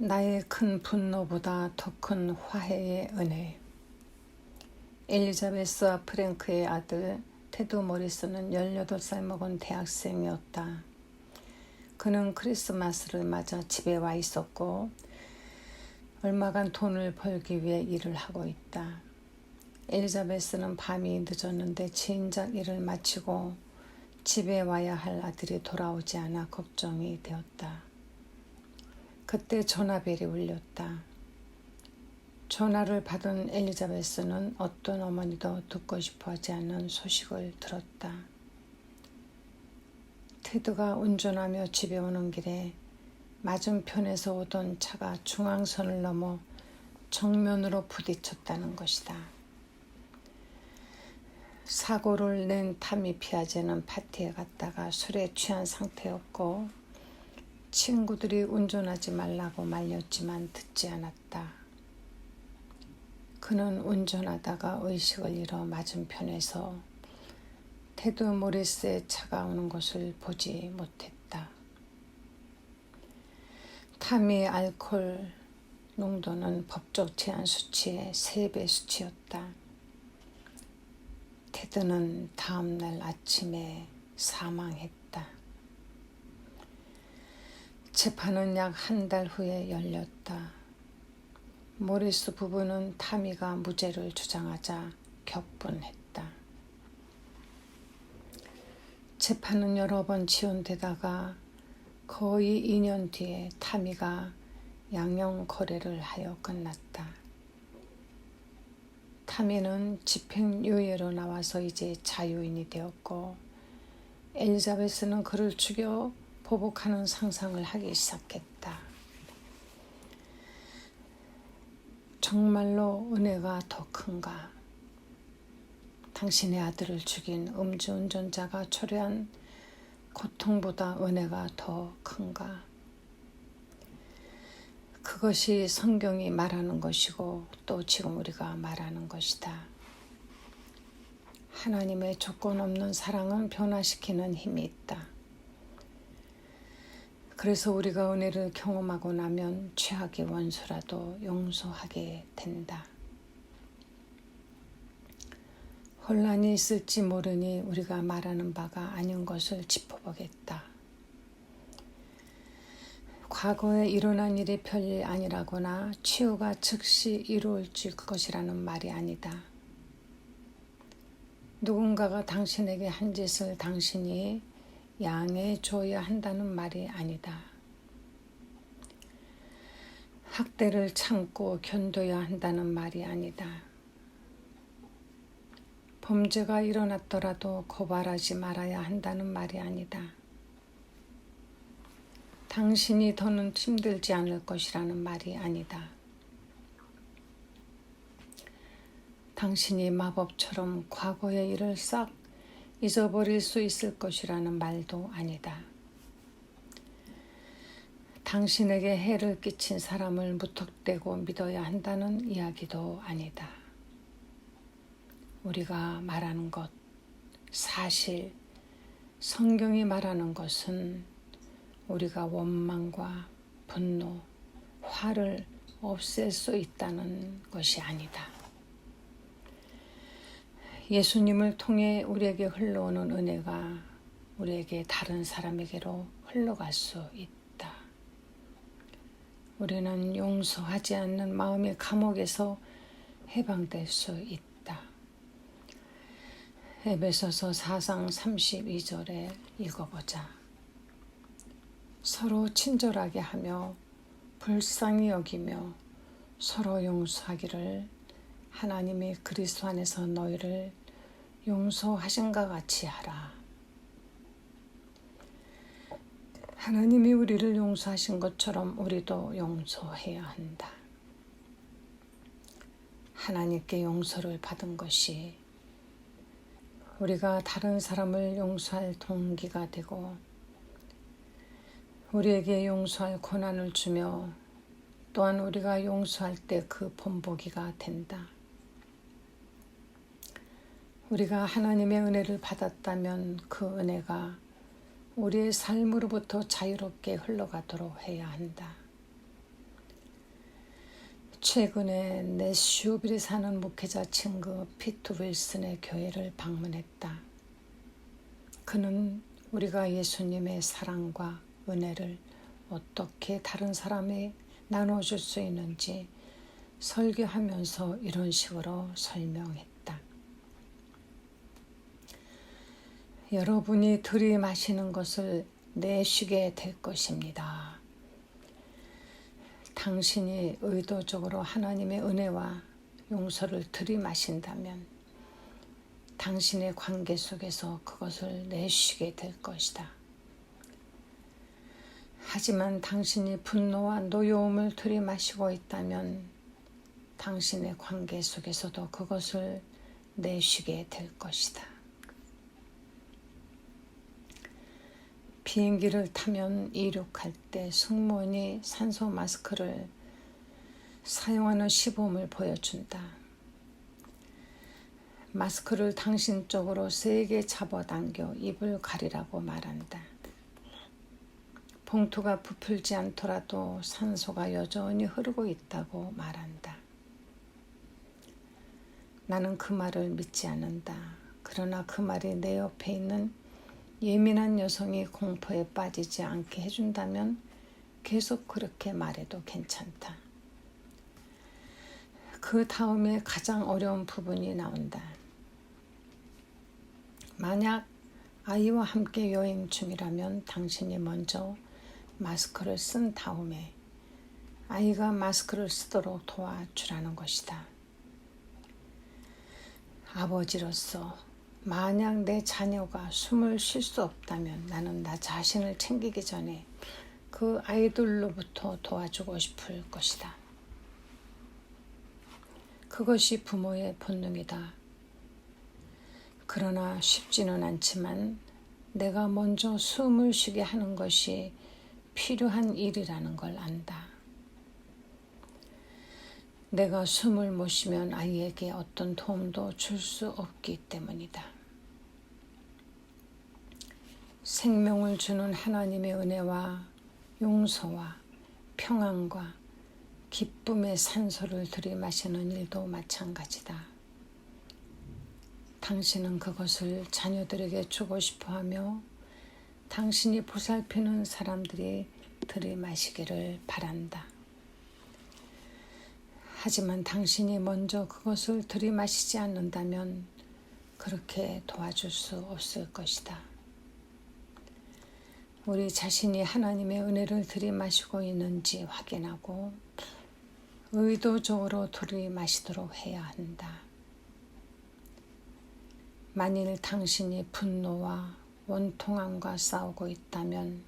나의 큰 분노보다 더 큰 화해의 은혜. 엘리자베스와 프랭크의 아들 테드 모리스는 18살 먹은 대학생이었다. 그는 크리스마스를 맞아 집에 와 있었고 얼마간 돈을 벌기 위해 일을 하고 있다. 엘리자베스는 밤이 늦었는데 진작 일을 마치고 집에 와야 할 아들이 돌아오지 않아 걱정이 되었다. 그때 전화벨이 울렸다. 전화를 받은 엘리자베스는 어떤 어머니도 듣고 싶어 하지 않는 소식을 들었다. 테드가 운전하며 집에 오는 길에 맞은편에서 오던 차가 중앙선을 넘어 정면으로 부딪혔다는 것이다. 사고를 낸 타미 피아제는 파티에 갔다가 술에 취한 상태였고 친구들이 운전하지 말라고 말렸지만 듣지 않았다. 그는 운전하다가 의식을 잃어 맞은편에서 테드 모리스의 차가 오는 것을 보지 못했다. 타미의 알코올 농도는 법적 제한 수치의 3배 수치였다. 테드는 다음 날 아침에 사망했다. 재판은 약 한 달 후에 열렸다. 모리스 부부는 타미가 무죄를 주장하자 격분했다. 재판은 여러 번 지연되다가 거의 2년 뒤에 타미가 양형 거래를 하여 끝났다. 타미는 집행유예로 나와서 이제 자유인이 되었고 엘리자베스는 그를 죽여 보복하는 상상을 하기 시작했다. 정말로 은혜가 더 큰가? 당신의 아들을 죽인 음주운전자가 초래한 고통보다 은혜가 더 큰가? 그것이 성경이 말하는 것이고 또 지금 우리가 말하는 것이다. 하나님의 조건 없는 사랑은 변화시키는 힘이 있다. 그래서 우리가 은혜를 경험하고 나면 죄악의 원수라도 용서하게 된다. 혼란이 있을지 모르니 우리가 말하는 바가 아닌 것을 짚어보겠다. 과거에 일어난 일이 별일 아니라거나 치유가 즉시 이루어질 것이라는 말이 아니다. 누군가가 당신에게 한 짓을 당신이 양해해 줘야 한다는 말이 아니다. 학대를 참고 견뎌야 한다는 말이 아니다. 범죄가 일어났더라도 고발하지 말아야 한다는 말이 아니다. 당신이 더는 힘들지 않을 것이라는 말이 아니다. 당신이 마법처럼 과거의 일을 싹 잊어버릴 수 있을 것이라는 말도 아니다. 당신에게 해를 끼친 사람을 무턱대고 믿어야 한다는 이야기도 아니다. 우리가 말하는 것, 사실 성경이 말하는 것은 우리가 원망과 분노, 화를 없앨 수 있다는 것이 아니다. 예수님을 통해 우리에게 흘러오는 은혜가 우리에게 다른 사람에게로 흘러갈 수 있다. 우리는 용서하지 않는 마음의 감옥에서 해방될 수 있다. 에베소서 4장 32절에 읽어보자. 서로 친절하게 하며 불쌍히 여기며 서로 용서하기를 하나님이 그리스도 안에서 너희를 용서하신가 같이 하라. 하나님이 우리를 용서하신 것처럼 우리도 용서해야 한다. 하나님께 용서를 받은 것이 우리가 다른 사람을 용서할 동기가 되고 우리에게 용서할 권한을 주며 또한 우리가 용서할 때 그 본보기가 된다. 우리가 하나님의 은혜를 받았다면 그 은혜가 우리의 삶으로부터 자유롭게 흘러가도록 해야 한다. 최근에 내슈빌에 사는 목회자 친구 피트 윌슨의 교회를 방문했다. 그는 우리가 예수님의 사랑과 은혜를 어떻게 다른 사람에 나눠줄 수 있는지 설교하면서 이런 식으로 설명했다. 여러분이 들이마시는 것을 내쉬게 될 것입니다. 당신이 의도적으로 하나님의 은혜와 용서를 들이마신다면 당신의 관계 속에서 그것을 내쉬게 될 것이다. 하지만 당신이 분노와 노여움을 들이마시고 있다면 당신의 관계 속에서도 그것을 내쉬게 될 것이다. 비행기를 타면 이륙할 때 승무원이 산소 마스크를 사용하는 시범을 보여준다. 마스크를 당신 쪽으로 세게 잡아당겨 입을 가리라고 말한다. 봉투가 부풀지 않더라도 산소가 여전히 흐르고 있다고 말한다. 나는 그 말을 믿지 않는다. 그러나 그 말이 내 옆에 있는 예민한 여성이 공포에 빠지지 않게 해준다면 계속 그렇게 말해도 괜찮다. 그 다음에 가장 어려운 부분이 나온다. 만약 아이와 함께 여행 중이라면 당신이 먼저 마스크를 쓴 다음에 아이가 마스크를 쓰도록 도와주라는 것이다. 아버지로서 만약 내 자녀가 숨을 쉴 수 없다면 나는 나 자신을 챙기기 전에 그 아이들로부터 도와주고 싶을 것이다. 그것이 부모의 본능이다. 그러나 쉽지는 않지만 내가 먼저 숨을 쉬게 하는 것이 필요한 일이라는 걸 안다. 내가 숨을 못 쉬면 아이에게 어떤 도움도 줄 수 없기 때문이다. 생명을 주는 하나님의 은혜와 용서와 평안과 기쁨의 산소를 들이마시는 일도 마찬가지다. 당신은 그것을 자녀들에게 주고 싶어하며 당신이 보살피는 사람들이 들이마시기를 바란다. 하지만 당신이 먼저 그것을 들이마시지 않는다면 그렇게 도와줄 수 없을 것이다. 우리 자신이 하나님의 은혜를 들이마시고 있는지 확인하고 의도적으로 들이마시도록 해야 한다. 만일 당신이 분노와 원통함과 싸우고 있다면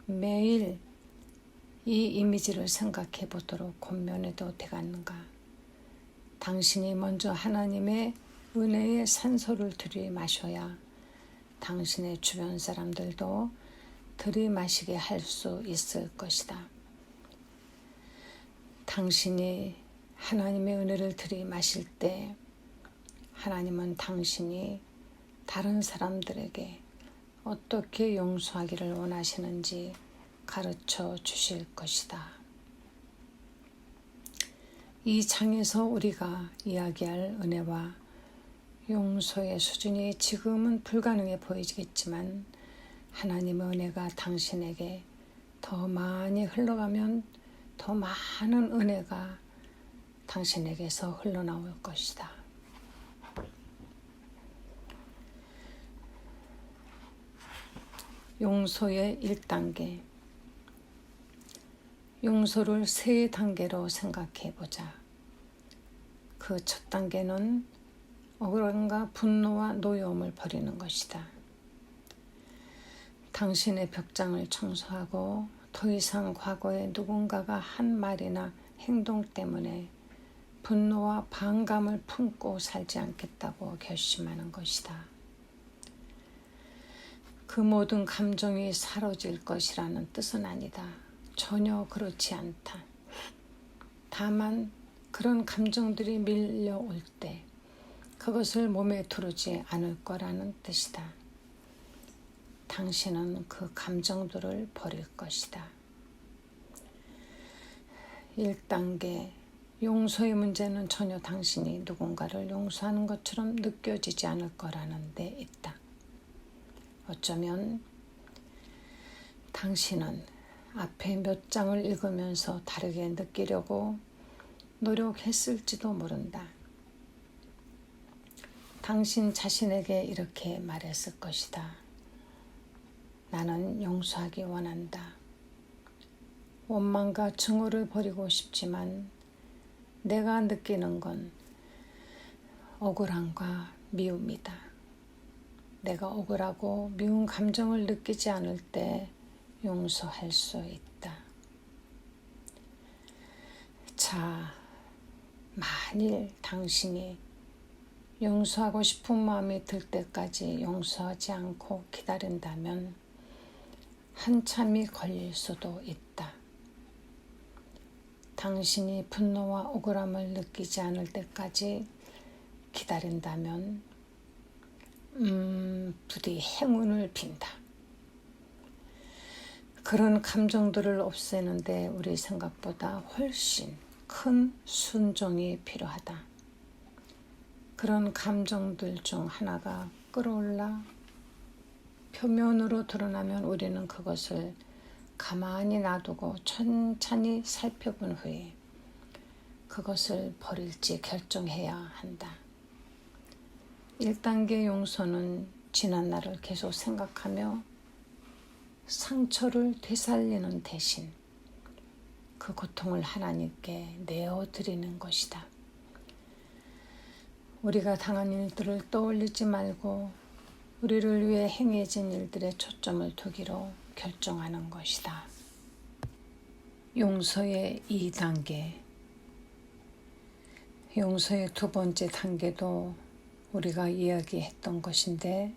매일 이 이미지를 생각해 보도록 권면해도 되겠는가? 당신이 먼저 하나님의 은혜의 산소를 들이마셔야 당신의 주변 사람들도 들이마시게 할 수 있을 것이다. 당신이 하나님의 은혜를 들이마실 때 하나님은 당신이 다른 사람들에게 어떻게 용서하기를 원하시는지 가르쳐 주실 것이다. 이 장에서 우리가 이야기할 은혜와 용서의 수준이 지금은 불가능해 보이겠지만 하나님의 은혜가 당신에게 더 많이 흘러가면 더 많은 은혜가 당신에게서 흘러나올 것이다. 용서의 1단계. 용서를 3단계로 생각해 보자. 그 첫 단계는 억울함과 분노와 노여움을 버리는 것이다. 당신의 벽장을 청소하고 더 이상 과거에 누군가가 한 말이나 행동 때문에 분노와 반감을 품고 살지 않겠다고 결심하는 것이다. 그 모든 감정이 사라질 것이라는 뜻은 아니다. 전혀 그렇지 않다. 다만 그런 감정들이 밀려올 때 그것을 몸에 두르지 않을 거라는 뜻이다. 당신은 그 감정들을 버릴 것이다. 1단계 용서의 문제는 전혀 당신이 누군가를 용서하는 것처럼 느껴지지 않을 거라는 데 있다. 어쩌면 당신은 앞에 몇 장을 읽으면서 다르게 느끼려고 노력했을지도 모른다. 당신 자신에게 이렇게 말했을 것이다. 나는 용서하기 원한다. 원망과 증오를 버리고 싶지만 내가 느끼는 건 억울함과 미움이다. 내가 억울하고 미운 감정을 느끼지 않을 때 용서할 수 있다. 자, 만일 당신이 용서하고 싶은 마음이 들 때까지 용서하지 않고 기다린다면 한참이 걸릴 수도 있다. 당신이 분노와 억울함을 느끼지 않을 때까지 기다린다면 부디 행운을 빈다. 그런 감정들을 없애는데 우리 생각보다 훨씬 큰 순종이 필요하다. 그런 감정들 중 하나가 끌어올라 표면으로 드러나면 우리는 그것을 가만히 놔두고 천천히 살펴본 후에 그것을 버릴지 결정해야 한다. 1단계 용서는 지난 날을 계속 생각하며 상처를 되살리는 대신 그 고통을 하나님께 내어드리는 것이다. 우리가 당한 일들을 떠올리지 말고 우리를 위해 행해진 일들에 초점을 두기로 결정하는 것이다. 용서의 2단계. 용서의 두 번째 단계도 우리가 이야기했던 것인데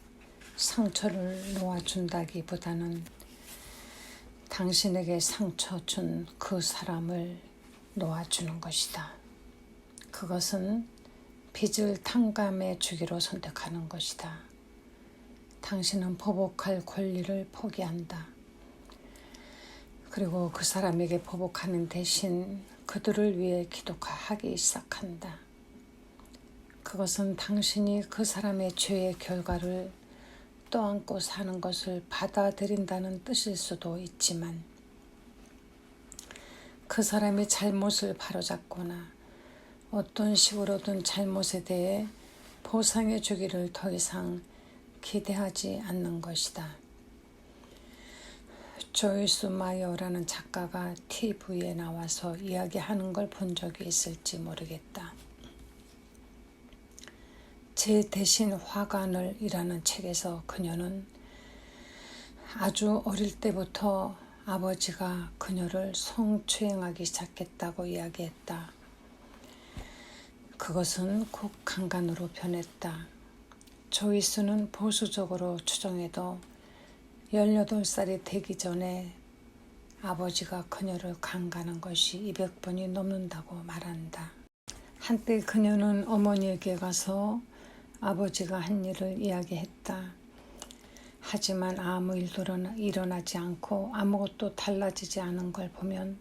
상처를 놓아준다기보다는 당신에게 상처 준 그 사람을 놓아주는 것이다. 그것은 빚을 탕감해 주기로 선택하는 것이다. 당신은 보복할 권리를 포기한다. 그리고 그 사람에게 보복하는 대신 그들을 위해 기도하기 시작한다. 그것은 당신이 그 사람의 죄의 결과를 떠안고 사는 것을 받아들인다는 뜻일 수도 있지만 그 사람의 잘못을 바로잡거나 어떤 식으로든 잘못에 대해 보상해 주기를 더 이상 기대하지 않는 것이다. 조이스 마이어라는 작가가 TV에 나와서 이야기하는 걸 본 적이 있을지 모르겠다. 제 대신 화관을 이라는 책에서 그녀는 아주 어릴 때부터 아버지가 그녀를 성추행하기 시작했다고 이야기했다. 그것은 국강간으로 변했다. 조이스는 보수적으로 추정해도 18살이 되기 전에 아버지가 그녀를 강간한 것이 200번이 넘는다고 말한다. 한때 그녀는 어머니에게 가서 아버지가 한 일을 이야기했다. 하지만 아무 일도 일어나지 않고 아무것도 달라지지 않은 걸 보면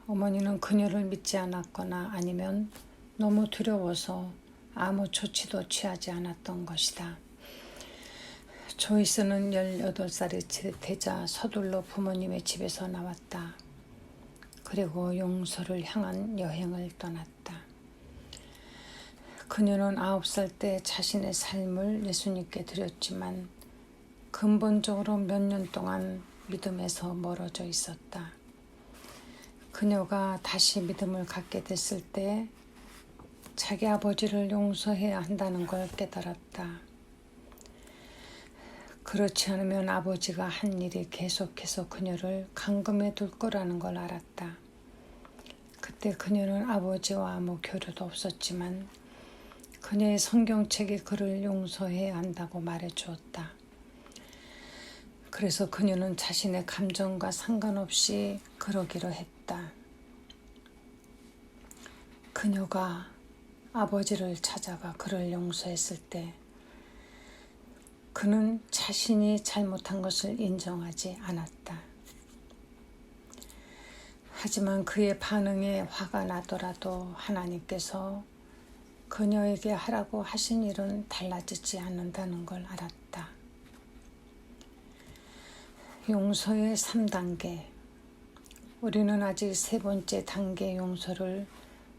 어머니는 그녀를 믿지 않았거나 아니면 너무 두려워서 아무 조치도 취하지 않았던 것이다. 조이스는 18살이 되자 서둘러 부모님의 집에서 나왔다. 그리고 용서를 향한 여행을 떠났다. 그녀는 9살 때 자신의 삶을 예수님께 드렸지만 근본적으로 몇 년 동안 믿음에서 멀어져 있었다. 그녀가 다시 믿음을 갖게 됐을 때 자기 아버지를 용서해야 한다는 걸 깨달았다. 그렇지 않으면 아버지가 한 일이 계속해서 그녀를 감금해 둘 거라는 걸 알았다. 그때 그녀는 아버지와 아무 교류도 없었지만 그녀의 성경책이 그를 용서해야 한다고 말해주었다. 그래서 그녀는 자신의 감정과 상관없이 그러기로 했다. 그녀가 아버지를 찾아가 그를 용서했을 때 그는 자신이 잘못한 것을 인정하지 않았다. 하지만 그의 반응에 화가 나더라도 하나님께서 그녀에게 하라고 하신 일은 달라지지 않는다는 걸 알았다. 용서의 3단계. 우리는 아직 3번째 단계 용서를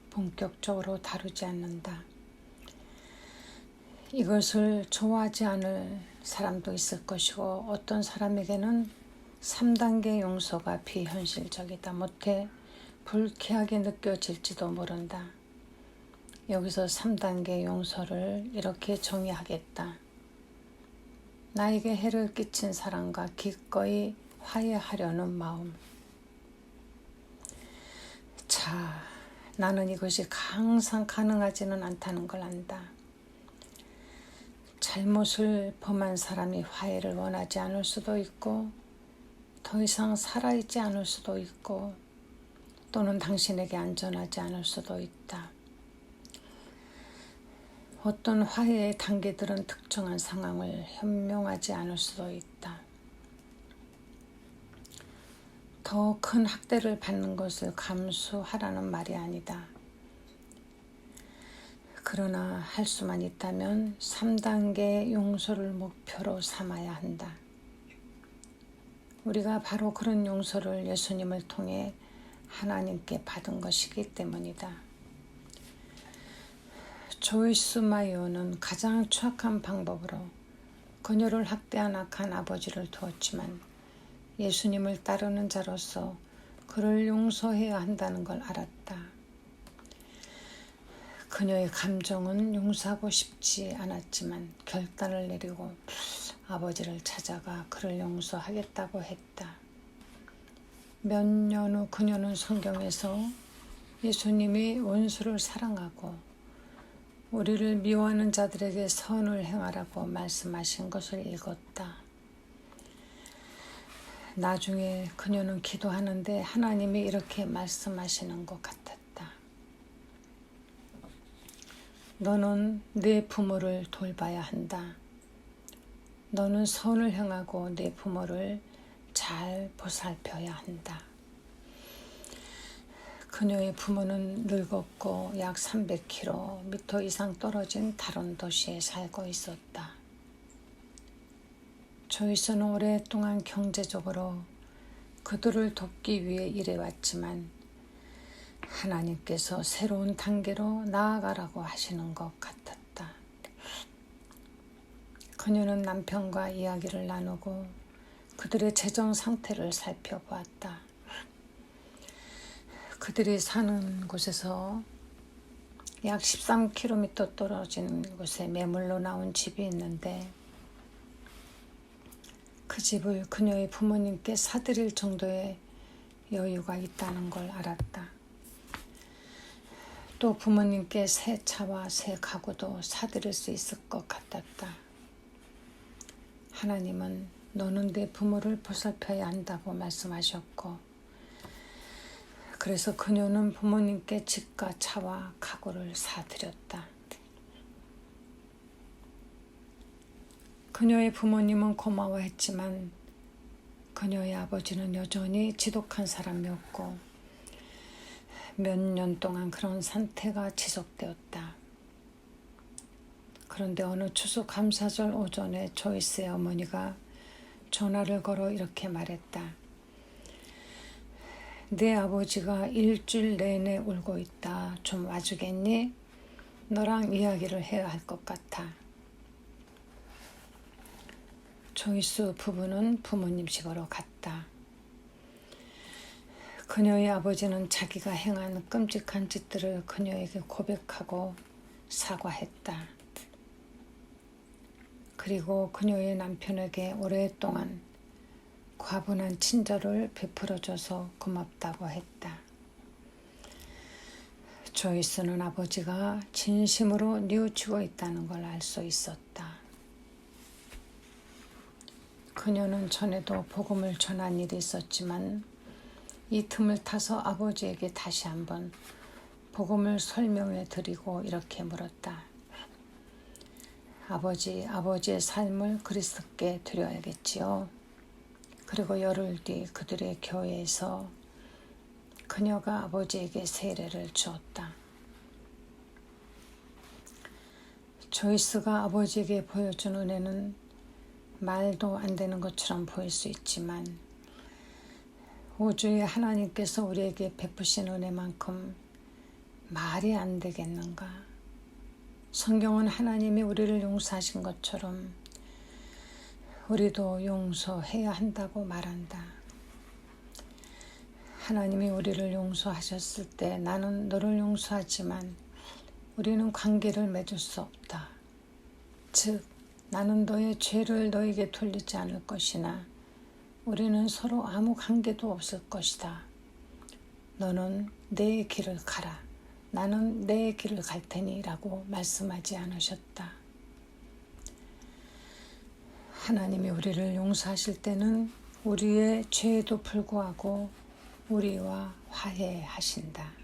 본격적으로 다루지 않는다. 이것을 좋아하지 않을 사람도 있을 것이고 어떤 사람에게는 3단계 용서가 비현실적이다. 못해 불쾌하게 느껴질지도 모른다. 여기서 3단계 용서를 이렇게 정의하겠다. 나에게 해를 끼친 사람과 기꺼이 화해하려는 마음. 자, 나는 이것이 항상 가능하지는 않다는 걸 안다. 잘못을 범한 사람이 화해를 원하지 않을 수도 있고 더 이상 살아있지 않을 수도 있고 또는 당신에게 안전하지 않을 수도 있다. 어떤 화해의 단계들은 특정한 상황을 현명하지 않을 수도 있다. 더 큰 학대를 받는 것을 감수하라는 말이 아니다. 그러나 할 수만 있다면 3단계 용서를 목표로 삼아야 한다. 우리가 바로 그런 용서를 예수님을 통해 하나님께 받은 것이기 때문이다. 조이스 마이어는 가장 추악한 방법으로 그녀를 학대한 악한 아버지를 두었지만 예수님을 따르는 자로서 그를 용서해야 한다는 걸 알았다. 그녀의 감정은 용서하고 싶지 않았지만 결단을 내리고 아버지를 찾아가 그를 용서하겠다고 했다. 몇 년 후 그녀는 성경에서 예수님이 원수를 사랑하고 우리를 미워하는 자들에게 선을 행하라고 말씀하신 것을 읽었다. 나중에 그녀는 기도하는데 하나님이 이렇게 말씀하시는 것 같았다. 너는 네 부모를 돌봐야 한다. 너는 선을 행하고 네 부모를 잘 보살펴야 한다. 그녀의 부모는 늙었고 약 300km 이상 떨어진 다른 도시에 살고 있었다. 조이스는 오랫동안 경제적으로 그들을 돕기 위해 일해왔지만 하나님께서 새로운 단계로 나아가라고 하시는 것 같았다. 그녀는 남편과 이야기를 나누고 그들의 재정 상태를 살펴보았다. 그들이 사는 곳에서 약 13km 떨어진 곳에 매물로 나온 집이 있는데 그 집을 그녀의 부모님께 사드릴 정도의 여유가 있다는 걸 알았다. 또 부모님께 새 차와 새 가구도 사드릴 수 있을 것 같았다. 하나님은 너는 네 부모를 보살펴야 한다고 말씀하셨고 그래서 그녀는 부모님께 집과 차와 가구를 사드렸다. 그녀의 부모님은 고마워했지만 그녀의 아버지는 여전히 지독한 사람이었고 몇 년 동안 그런 상태가 지속되었다. 그런데 어느 추수감사절 오전에 조이스의 어머니가 전화를 걸어 이렇게 말했다. 네 아버지가 일주일 내내 울고 있다. 좀 와주겠니? 너랑 이야기를 해야 할 것 같아. 조이스 부부는 부모님 집으로 갔다. 그녀의 아버지는 자기가 행한 끔찍한 짓들을 그녀에게 고백하고 사과했다. 그리고 그녀의 남편에게 오랫동안 과분한 친절을 베풀어줘서 고맙다고 했다. 조이스는 아버지가 진심으로 뉘우치고 있다는 걸 알 수 있었다. 그녀는 전에도 복음을 전한 일이 있었지만 이 틈을 타서 아버지에게 다시 한번 복음을 설명해 드리고 이렇게 물었다. 아버지의 삶을 그리스도께 드려야겠지요. 그리고 열흘 뒤 그들의 교회에서 그녀가 아버지에게 세례를 주었다. 조이스가 아버지에게 보여준 은혜는 말도 안 되는 것처럼 보일 수 있지만 우주의 하나님께서 우리에게 베푸신 은혜만큼 말이 안 되겠는가? 성경은 하나님이 우리를 용서하신 것처럼 우리도 용서해야 한다고 말한다. 하나님이 우리를 용서하셨을 때 나는 너를 용서하지만 우리는 관계를 맺을 수 없다. 즉, 나는 너의 죄를 너에게 돌리지 않을 것이나 우리는 서로 아무 관계도 없을 것이다. 너는 내 길을 가라. 나는 내 길을 갈 테니 라고 말씀하지 않으셨다. 하나님이 우리를 용서하실 때는 우리의 죄에도 불구하고 우리와 화해하신다.